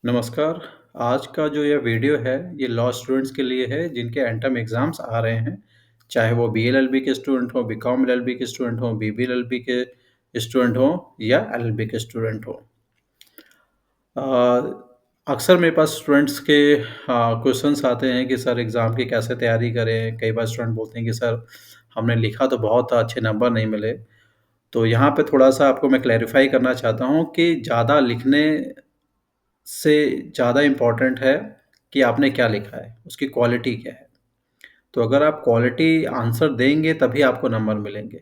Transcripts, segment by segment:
नमस्कार। आज का जो ये वीडियो है, ये लॉ स्टूडेंट्स के लिए है जिनके एंड टर्म एग्ज़ाम्स आ रहे हैं। चाहे वो बीएलएलबी के स्टूडेंट हों, बीकॉम एलएलबी के स्टूडेंट हों, बीबीएलएलबी के स्टूडेंट हों या एलएलबी के स्टूडेंट हों। अ, अक्सर मेरे पास स्टूडेंट्स के क्वेश्चन्स आते हैं कि सर एग्ज़ाम की कैसे तैयारी करें? कई बार स्टूडेंट बोलते हैं कि सर हमने लिखा तो बहुत था, अच्छे नंबर नहीं मिले। तो यहाँ पे थोड़ा-सा आपको मैं क्लैरिफ़ाई करना चाहता हूँ कि ज़्यादा लिखने से ज़्यादा इम्पोर्टेंट है कि आपने क्या लिखा है, उसकी क्वालिटी क्या है। तो अगर आप क्वालिटी आंसर देंगे तभी आपको नंबर मिलेंगे।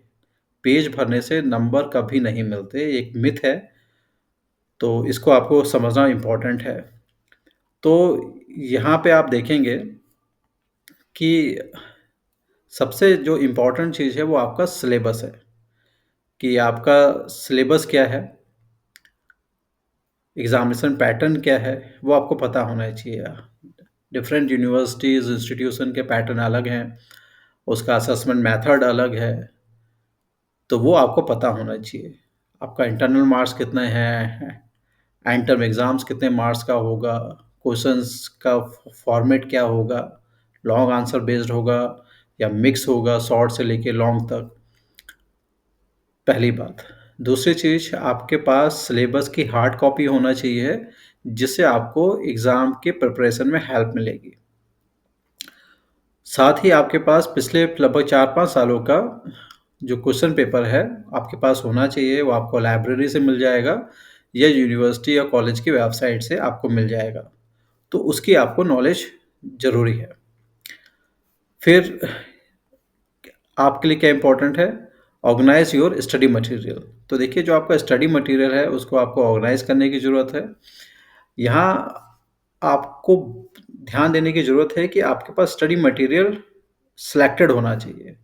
पेज भरने से नंबर कभी नहीं मिलते, एक मिथ है, तो इसको आपको समझना इम्पोर्टेंट है। तो यहाँ पे आप देखेंगे कि सबसे जो इम्पोर्टेंट चीज़ है वो आपका सिलेबस है, कि आपका सिलेबस क्या है, एग्ज़ामिनेशन पैटर्न क्या है, वो आपको पता होना चाहिए। डिफरेंट यूनिवर्सिटीज़, इंस्टीट्यूशन के पैटर्न अलग हैं, उसका असेसमेंट मेथड अलग है, तो वो आपको पता होना चाहिए। आपका इंटरनल मार्क्स कितने हैं, एंड टर्म एग्ज़ाम्स कितने मार्क्स का होगा, क्वेश्चंस का फॉर्मेट क्या होगा, लॉन्ग आंसर बेस्ड होगा या मिक्स होगा शॉर्ट से लेके लॉन्ग तक, पहली बात। दूसरी चीज़ आपके पास सिलेबस की हार्ड कॉपी होना चाहिए, जिससे आपको एग्ज़ाम के प्रिपरेशन में हेल्प मिलेगी। साथ ही आपके पास पिछले लगभग 4-5 सालों का जो क्वेश्चन पेपर है, आपके पास होना चाहिए, वो आपको लाइब्रेरी से मिल जाएगा या यूनिवर्सिटी या कॉलेज की वेबसाइट से आपको मिल जाएगा। तो उसकी आपको नॉलेज ज़रूरी है। फिर आपके लिए क्या इम्पोर्टेंट है? Organise your study material. तो देखिए जो आपका स्टडी मटेरियल है, उसको आपको ऑर्गनाइज़ करने की ज़रूरत है। यहाँ आपको ध्यान देने की ज़रूरत है कि आपके पास स्टडी मटेरियल सिलेक्टेड होना चाहिए।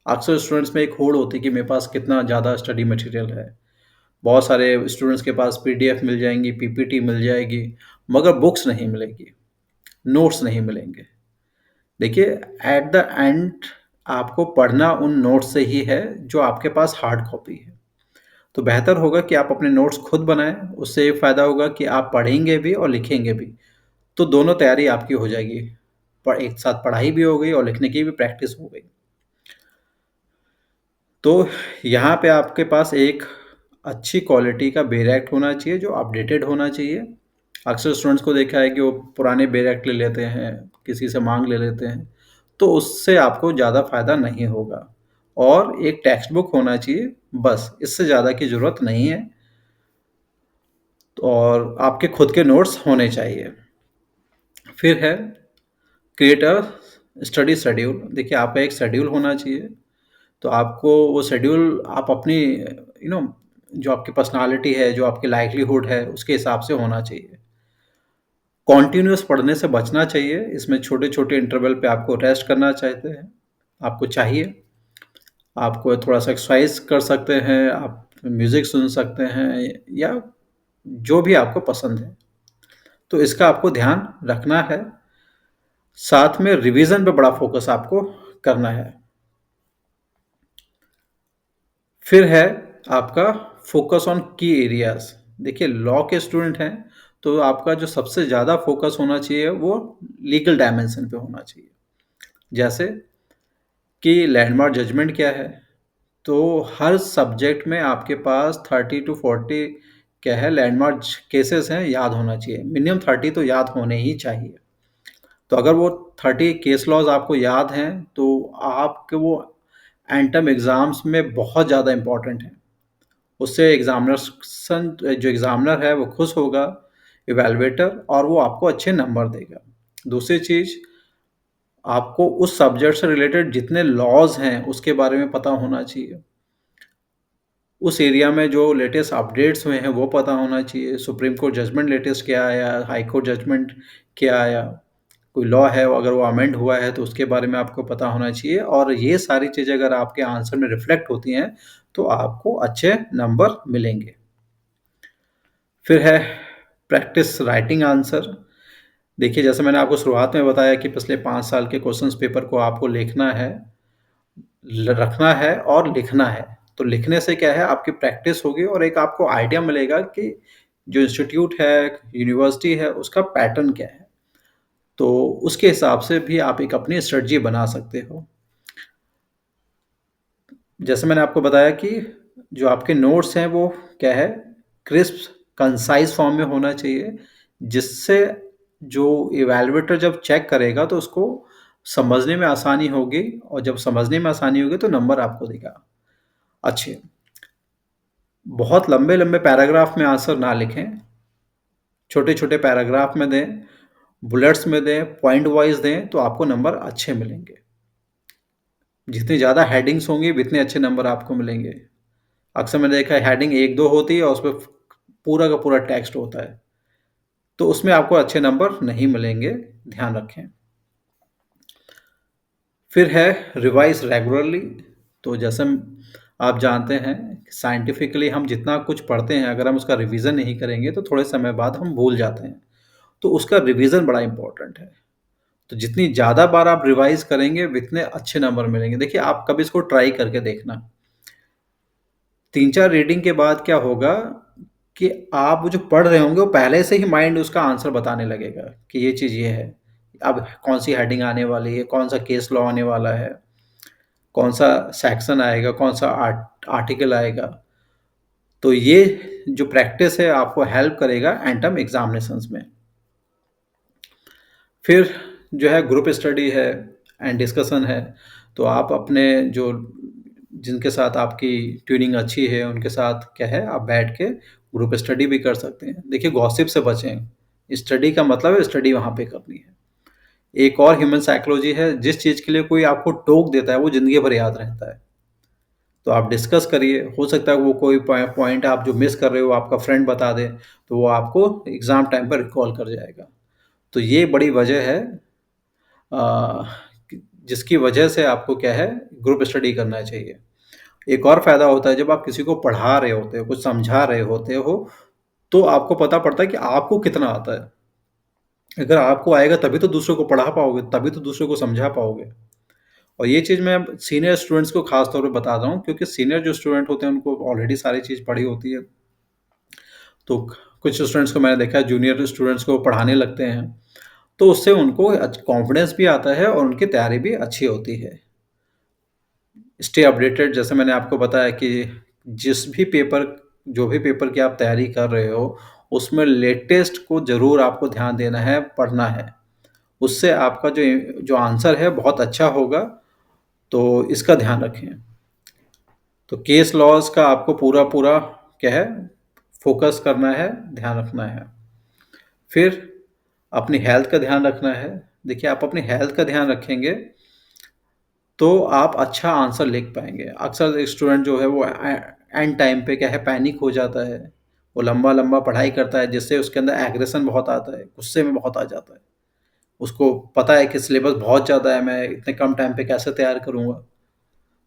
अक्सर स्टूडेंट्स में एक होड़ होती है कि मेरे पास कितना ज़्यादा स्टडी मटेरियल है। बहुत सारे स्टूडेंट्स के पास पीडीएफ मिल जाएँगी, पीपीटी मिल जाएगी, मगर बुक्स नहीं मिलेगी, नोट्स नहीं मिलेंगे। देखिए, एट द एंड आपको पढ़ना उन नोट्स से ही है, जो आपके पास हार्ड कॉपी है। तो बेहतर होगा कि आप अपने नोट्स खुद बनाएँ, उससे ये फ़ायदा होगा कि आप पढ़ेंगे भी और लिखेंगे भी। तो दोनों तैयारी आपकी हो जाएगी। एक साथ पढ़ाई भी हो गई और लिखने की भी प्रैक्टिस हो गई। तो यहाँ पे आपके पास एक अच्छी क्वालिटी का बेरेक्ट होना चाहिए, जो अपडेटेड होना चाहिए। अक्सर स्टूडेंट्स को देखा है कि वो पुराने बेरेक्ट ले लेते हैं, किसी से माँग ले लेते हैं, तो उससे आपको ज़्यादा फ़ायदा नहीं होगा। और एक टेक्स्ट बुक होना चाहिए, बस इससे ज़्यादा की ज़रूरत नहीं है। और आपके खुद के नोट्स होने चाहिए। फिर है क्रिएट अ स्टडी शेड्यूल। देखिए आपका एक शेड्यूल होना चाहिए, तो आपको वो शेड्यूल आप अपनी जो आपकी पर्सनैलिटी है, जो आपकी लाइवलीहुड है, उसके हिसाब से होना चाहिए। कॉन्टिन्यूअस पढ़ने से बचना चाहिए, इसमें छोटे-छोटे इंटरवल पे आपको रेस्ट करना चाहते हैं आपको चाहिए। आपको थोड़ा-सा एक्सरसाइज़ कर सकते हैं, आप म्यूज़िक सुन सकते हैं या जो भी आपको पसंद है। तो इसका आपको ध्यान रखना है। साथ में रिवीज़न पे बड़ा फ़ोकस आपको करना है। फिर है आपका फ़ोकस ऑन की एरियाज़। देखिए लॉ के स्टूडेंट हैं, तो आपका जो सबसे ज़्यादा फ़ोकस होना चाहिए वो लीगल डायमेंशन पे होना चाहिए। जैसे कि लैंडमार्क जजमेंट क्या है? तो हर सब्जेक्ट में आपके पास 30 टू 40 क्या है लैंडमार्क केसेस हैं, याद होना चाहिए। मिनिमम 30 तो याद होने ही चाहिए। तो अगर वो 30 केस लॉज़ आपको याद हैं, तो आपके वो एंड टर्म एग्ज़ाम्स में बहुत ज़्यादा इम्पोर्टेंट हैं। उससे जो एग्ज़ामिनर है वो खुश होगा, इवैल्यूएटर, और वो आपको अच्छे नंबर देगा। दूसरी चीज़, आपको उस सब्जेक्ट से रिलेटेड जितने लॉज़ हैं, उसके बारे में पता होना चाहिए। उस एरिया में जो लेटेस्ट अपडेट्स हुए हैं, वो पता होना चाहिए। सुप्रीम कोर्ट जजमेंट लेटेस्ट क्या आया, हाई कोर्ट जजमेंट क्या आया, कोई लॉ है अगर वो अमेंड हुआ है तो उसके बारे में आपको पता होना चाहिए। और ये सारी चीज़ें अगर आपके आंसर में रिफ्लेक्ट होती हैं, तो आपको अच्छे नंबर मिलेंगे। फिर है प्रैक्टिस राइटिंग आंसर। देखिए जैसे मैंने आपको शुरुआत में बताया कि पिछले 5 साल के क्वेश्चंस पेपर को आपको लिखना है, रखना है और लिखना है। तो लिखने से क्या है आपकी प्रैक्टिस होगी और एक आपको आइडिया मिलेगा कि जो इंस्टीट्यूट है, यूनिवर्सिटी है, उसका पैटर्न क्या है। तो उसके हिसाब से भी आप एक अपनी स्ट्रेटजी बना सकते हो। जैसे मैंने आपको बताया कि जो आपके नोट्स हैं वो क्या है, क्रिस्प कंसाइज फॉर्म में होना चाहिए, जिससे जो इवैल्यूएटर जब चेक करेगा तो उसको समझने में आसानी होगी, और जब समझने में आसानी होगी तो नंबर आपको देगा अच्छे। बहुत लंबे लंबे पैराग्राफ में आंसर ना लिखें, छोटे छोटे पैराग्राफ में दें, बुलेट्स में दें, पॉइंट वाइज दें, तो आपको नंबर अच्छे मिलेंगे। जितनी ज़्यादा हेडिंग्स होंगी उतने अच्छे नंबर आपको मिलेंगे। अक्सर मैंने देखा है हेडिंग 1-2 होती है और उसमें पूरा का पूरा टेक्स्ट होता है, तो उसमें आपको अच्छे नंबर नहीं मिलेंगे, ध्यान रखें। फिर है रिवाइज़ रेगुलरली। तो जैसे आप जानते हैं साइंटिफिकली हम जितना कुछ पढ़ते हैं अगर हम उसका रिवीजन नहीं करेंगे तो थोड़े समय बाद हम भूल जाते हैं। तो उसका रिवीजन बड़ा इम्पोर्टेंट है। तो जितनी ज़्यादा बार आप रिवाइज़ करेंगे उतने अच्छे नंबर मिलेंगे। देखिए आप कभी इसको ट्राई करके देखना। 3-4 रीडिंग के बाद क्या होगा कि आप जो पढ़ रहे होंगे वो पहले से ही माइंड उसका आंसर बताने लगेगा कि ये चीज़ ये है। अब कौन-सी हेडिंग आने वाली है, कौन-सा केस लॉ आने वाला है, कौन-सा सेक्शन आएगा, कौन-सा आर्टिकल आएगा। तो ये जो प्रैक्टिस है आपको हेल्प करेगा एंड टर्म एग्ज़ामिनेशंस में। फिर जो है ग्रुप स्टडी है एंड डिस्कशन है। तो आप अपने जो जिनके साथ आपकी ट्यूनिंग अच्छी है उनके साथ क्या है आप बैठ के ग्रुप स्टडी भी कर सकते हैं। देखिए गॉसिप से बचें। स्टडी का मतलब है स्टडी वहाँ पे करनी है। एक और ह्यूमन साइकोलॉजी है, जिस चीज़ के लिए कोई आपको टोक देता है वो ज़िंदगी भर याद रहता है। तो आप डिस्कस करिए, हो सकता है वो कोई पॉइंट आप जो मिस कर रहे हो आपका फ्रेंड बता दे, तो वो आपको एग्ज़ाम टाइम पर रिकॉल कर जाएगा। तो ये बड़ी वजह है अ, जिसकी वजह से आपको क्या है ग्रुप स्टडी करना चाहिए। एक और फ़ायदा होता है जब आप किसी को पढ़ा रहे होते हो, कुछ समझा रहे होते हो, तो आपको पता पड़ता है कि आपको कितना आता है। अगर आपको आएगा तभी तो दूसरों को पढ़ा पाओगे, तभी तो दूसरों को समझा पाओगे। और ये चीज़ मैं सीनियर स्टूडेंट्स को ख़ास तौर पे बता रहा हूँ क्योंकि सीनियर जो स्टूडेंट होते हैं उनको ऑलरेडी सारी चीज़ पढ़ी होती है। तो कुछ स्टूडेंट्स को मैंने देखा है जूनियर स्टूडेंट्स को पढ़ाने लगते हैं, तो उससे उनको कॉन्फिडेंस भी आता है और उनकी तैयारी भी अच्छी होती है। स्टे अपडेटेड जैसे मैंने आपको बताया कि जिस भी पेपर जो भी पेपर की आप तैयारी कर रहे हो, उसमें लेटेस्ट को ज़रूर आपको ध्यान देना है, पढ़ना है। उससे आपका जो जो आंसर है बहुत अच्छा होगा, तो इसका ध्यान रखें। तो केस लॉज़ का आपको पूरा-पूरा क्या है, फ़ोकस करना है, ध्यान रखना है। फिर अपनी हेल्थ का ध्यान रखना है। देखिए आप अपनी हेल्थ का ध्यान रखेंगे तो आप अच्छा आंसर लिख पाएँगे। अक्सर एक स्टूडेंट जो है वो एंड टाइम पे क्या है पैनिक हो जाता है। वो लंबा-लंबा पढ़ाई करता है जिससे उसके अंदर एग्रेशन बहुत आता है, गुस्से में बहुत आ जाता है। उसको पता है कि सिलेबस बहुत ज़्यादा है, मैं इतने कम टाइम पे कैसे तैयार करूँगा?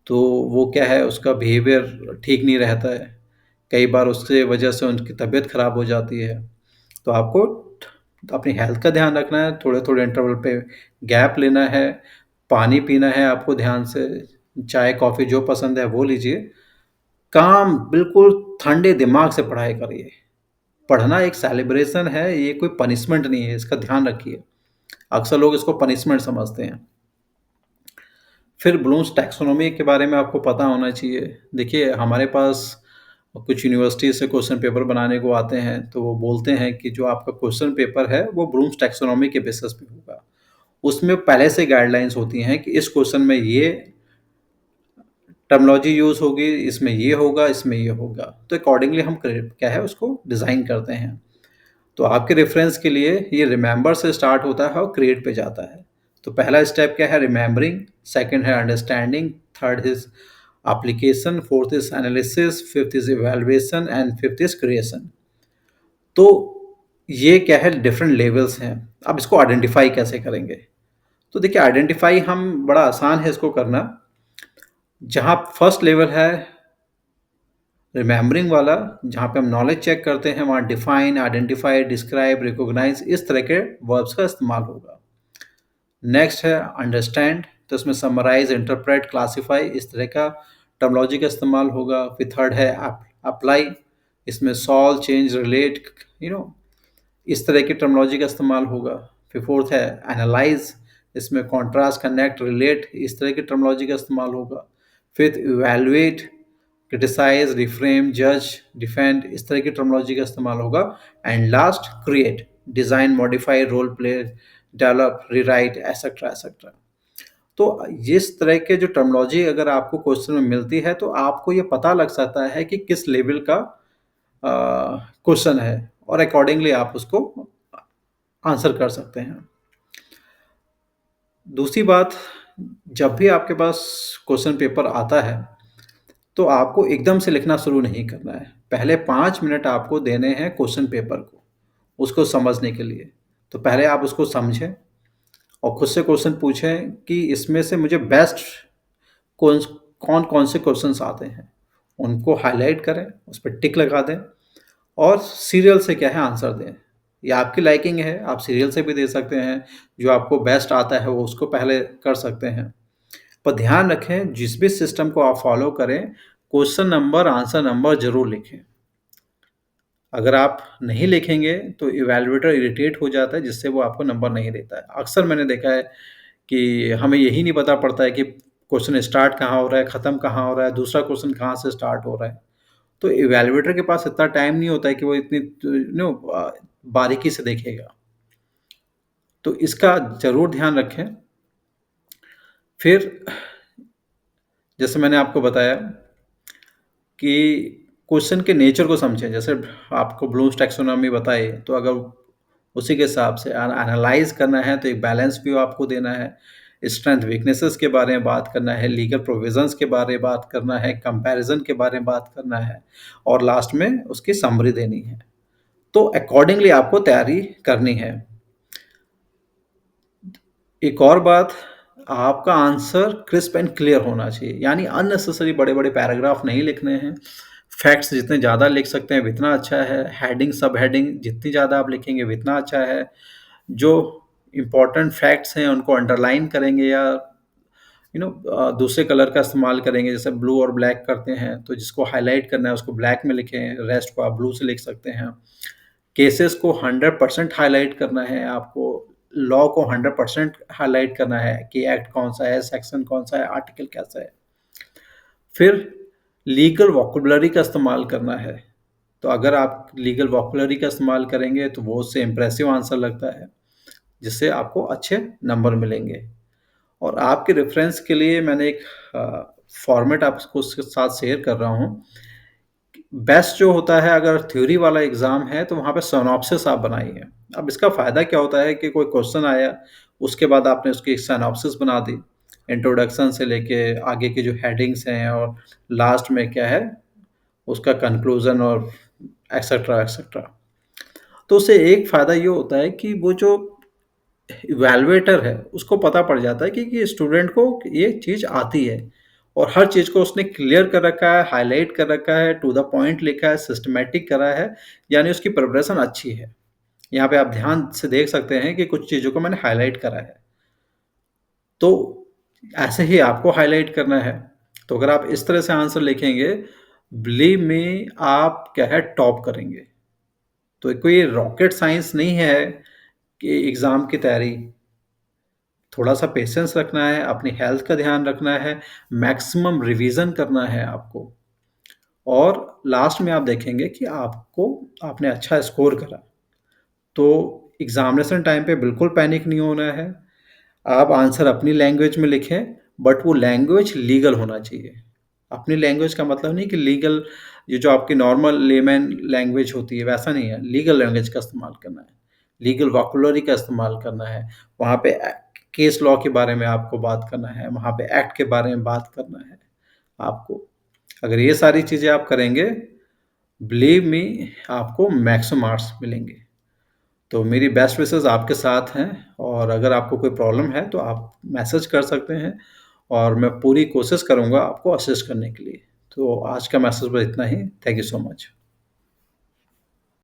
तो वो क्या है उसका बिहेवियर ठीक नहीं रहता है। कई बार उसके वजह से उनकी तबीयत ख़राब हो जाती है। तो आपको अपनी हेल्थ का ध्यान रखना है, थोड़े-थोड़े इंटरवल पे गैप लेना है, पानी पीना है आपको ध्यान से, चाय, कॉफ़ी जो पसंद है वो लीजिए। काम बिल्कुल ठंडे दिमाग से पढ़ाई करिए। पढ़ना एक सेलिब्रेशन है, ये कोई पनिशमेंट नहीं है, इसका ध्यान रखिए। अक्सर लोग इसको पनिशमेंट समझते हैं। फिर ब्लूम्स टैक्सोनॉमी के बारे में आपको पता होना चाहिए। देखिए हमारे पास कुछ यूनिवर्सिटी से क्वेश्चन पेपर बनाने को आते हैं, तो वो बोलते हैं कि जो आपका क्वेश्चन पेपर है, वो ब्लूम्स टैक्सोनॉमी के बेसिस पे होगा। उसमें पहले से गाइडलाइंस होती हैं कि इस क्वेश्चन में ये टर्मिनोलॉजी यूज़ होगी, इसमें ये होगा, इसमें ये होगा। तो अकॉर्डिंगली हम क्या है उसको डिज़ाइन करते हैं। तो आपके रेफ़रेंस के लिए ये रिमेंबर से स्टार्ट होता है और क्रिएट पे जाता है। तो पहला स्टेप क्या है रिमेंबरिंग, सेकंड है understanding, third is application, fourth is analysis, fifth is evaluation and fifth is creation. तो ये क्या है डिफरेंट लेवल्स हैं। अब इसको आइडेंटिफ़ाई कैसे करेंगे? तो देखिए आइडेंटिफ़ाई हम बड़ा आसान है इसको करना। जहाँ फर्स्ट लेवल है रिमेंबरिंग वाला, जहाँ पे हम नॉलेज चेक करते हैं, वहाँ डिफाइन, आइडेंटिफाई, डिस्क्राइब, रिकॉग्नाइज इस तरह के वर्ब्स का इस्तेमाल होगा। नेक्स्ट है अंडरस्टैंड, तो इसमें समराइज, इंटरप्रेट, क्लासिफाई इस तरह का टर्मिनोलॉजी का इस्तेमाल होगा। फिर थर्ड है अप्लाई, इसमें solve, change, relate, you know इस तरह की टर्मिनोलॉजी का इस्तेमाल होगा। फिर फोर्थ है एनालाइज़, इसमें कॉन्ट्रास्ट, कनेक्ट, रिलेट इस तरह की टर्मिनोलॉजी का इस्तेमाल होगा। फिर इवैल्यूएट, क्रिटिसाइज़, रिफ्रेम, जज, डिफेंड इस तरह की टर्मिनोलॉजी का इस्तेमाल होगा। And last create, design, modify, role play, develop, rewrite etcetera etcetera. तो जिस तरह के जो टर्मिनोलॉजी अगर आपको क्वेश्चन में मिलती है तो आपको ये पता लग सकता है कि किस लेवल का क्वेश्चन है और अकॉर्डिंगली आप उसको आंसर कर सकते हैं। दूसरी बात, जब भी आपके पास क्वेश्चन पेपर आता है तो आपको एकदम से लिखना शुरू नहीं करना है। पहले 5 मिनट आपको देने हैं क्वेश्चन पेपर को, उसको समझने के लिए। तो पहले आप उसको समझें और खुद से क्वेश्चन पूछें कि इसमें से मुझे बेस्ट कौन कौन-कौन से क्वेश्चंस आते हैं। उनको हाइलाइट करें, उस पे टिक लगा दें और सीरियल से क्या है आंसर दें। ये आपकी लाइकिंग है, आप सीरियल से भी दे सकते हैं, जो आपको बेस्ट आता है वो उसको पहले कर सकते हैं। पर ध्यान रखें जिस भी सिस्टम को आप फॉलो करें, क्वेश्चन नंबर, आंसर नंबर ज़रूर लिखें। अगर आप नहीं लिखेंगे तो इवैल्यूएटर इरिटेट हो जाता है जिससे वो आपको नंबर नहीं देता है। अक्सर मैंने देखा है कि हमें यही नहीं पता पड़ता है कि क्वेश्चन स्टार्ट कहाँ हो रहा है, ख़त्म कहाँ हो रहा है, दूसरा क्वेश्चन कहाँ से स्टार्ट हो रहा है। तो इवैल्यूएटर के पास इतना टाइम नहीं होता है कि वो इतनी बारीकी से देखेगा। तो इसका ज़रूर ध्यान रखें। फिर जैसे मैंने आपको बताया कि क्वेश्चन के नेचर को समझें। जैसे आपको ब्लूम्स टैक्सोनॉमी बताई, तो अगर उसी के हिसाब से एनालाइज़ करना है तो एक बैलेंस व्यू आपको देना है। स्ट्रेंथ वीकनेसेस के बारे में बात करना है, लीगल प्रोविजंस के बारे में बात करना है, कंपैरिजन के बारे में बात करना है और लास्ट में उसकी समरी देनी है। तो अकॉर्डिंगली आपको तैयारी करनी है। एक और बात, आपका आंसर क्रिस्प एंड क्लियर होना चाहिए, यानी अननेसेसरी बड़े-बड़े पैराग्राफ नहीं लिखने हैं। फैक्ट्स जितने ज़्यादा लिख सकते हैं उतना अच्छा है। हेडिंग, सब हेडिंग जितनी ज़्यादा आप लिखेंगे उतना अच्छा है। जो इम्पोर्टेंट फैक्ट्स हैं उनको अंडरलाइन करेंगे या दूसरे कलर का इस्तेमाल करेंगे, जैसे ब्लू और ब्लैक करते हैं, तो जिसको हाइलाइट करना है उसको ब्लैक में लिखें, रेस्ट को आप ब्लू से लिख सकते हैं। केसेस को 100% हाइलाइट करना है आपको, लॉ को 100% हाइलाइट करना है कि एक्ट कौन-सा है, सेक्शन कौन-सा है, आर्टिकल कैसा है। फिर लीगल वोकैब्युलरी का इस्तेमाल करना है। तो अगर आप लीगल वोकैब्युलरी का इस्तेमाल करेंगे तो वो उससे इम्प्रेसिव आंसर लगता है, जिससे आपको अच्छे नंबर मिलेंगे। और आपके रेफ़रेंस के लिए मैंने एक फॉर्मेट आपको उसके साथ शेयर कर रहा हूँ। बेस्ट जो होता है, अगर थ्योरी वाला एग्ज़ाम है तो वहाँ पे सिनॉप्सिस आप बनाइए। अब इसका फ़ायदा क्या होता है कि कोई क्वेश्चन आया, उसके बाद आपने उसकी एक सिनॉप्सिस बना दी। इंट्रोडक्शन से लेके आगे की जो हेडिंग्स हैं और लास्ट में क्या है, उसका कंक्लूज़न और एटसेट्रा, एटसेट्रा। तो उससे एक फ़ायदा ये होता है कि वो जो इवैल्यूएटर है, उसको पता पड़ जाता है कि स्टूडेंट को ये चीज़ आती है और हर चीज़ को उसने क्लियर कर रखा है, हाइलाइट कर रखा है, टू द पॉइंट लिखा है, सिस्टमैटिक करा है, यानी उसकी प्रिपरेशन अच्छी है। यहाँ पे आप ध्यान से देख सकते हैं कि कुछ चीज़ों को मैंने हाइलाइट करा है। तो ऐसे ही आपको हाइलाइट करना है। तो अगर आप इस तरह से आंसर लिखेंगे, बिलीव मी आप क्या है टॉप करेंगे। तो कोई रॉकेट साइंस नहीं है कि एग्ज़ाम की तैयारी। थोड़ा-सा पेशेंस रखना है, अपनी हेल्थ का ध्यान रखना है, मैक्सिमम रिवीज़न करना है आपको और लास्ट में आप देखेंगे कि आपने अच्छा स्कोर करा। तो एग्ज़ामिनेशन टाइम पे बिल्कुल पैनिक नहीं होना है। आप आंसर अपनी लैंग्वेज में लिखें, बट वो लैंग्वेज लीगल होना चाहिए। अपनी लैंग्वेज का मतलब नहीं कि लीगल, ये जो आपकी नॉर्मल लेमैन लैंग्वेज होती है वैसा नहीं है, लीगल लैंग्वेज का इस्तेमाल करना है। लीगल वोकैब्युलरी का इस्तेमाल करना है। वहाँ पे केस लॉ के बारे में आपको बात करना है, वहाँ पे एक्ट के बारे में बात करना है आपको। अगर ये सारी चीज़ें आप करेंगे, बिलीव मी आपको मैक्सिमम मार्क्स मिलेंगे। तो मेरी बेस्ट विशेज़ आपके साथ हैं और अगर आपको कोई प्रॉब्लम है तो आप मैसेज कर सकते हैं और मैं पूरी कोशिश करूँगा आपको असिस्ट करने के लिए। तो आज का मैसेज बस इतना ही। Thank you so much.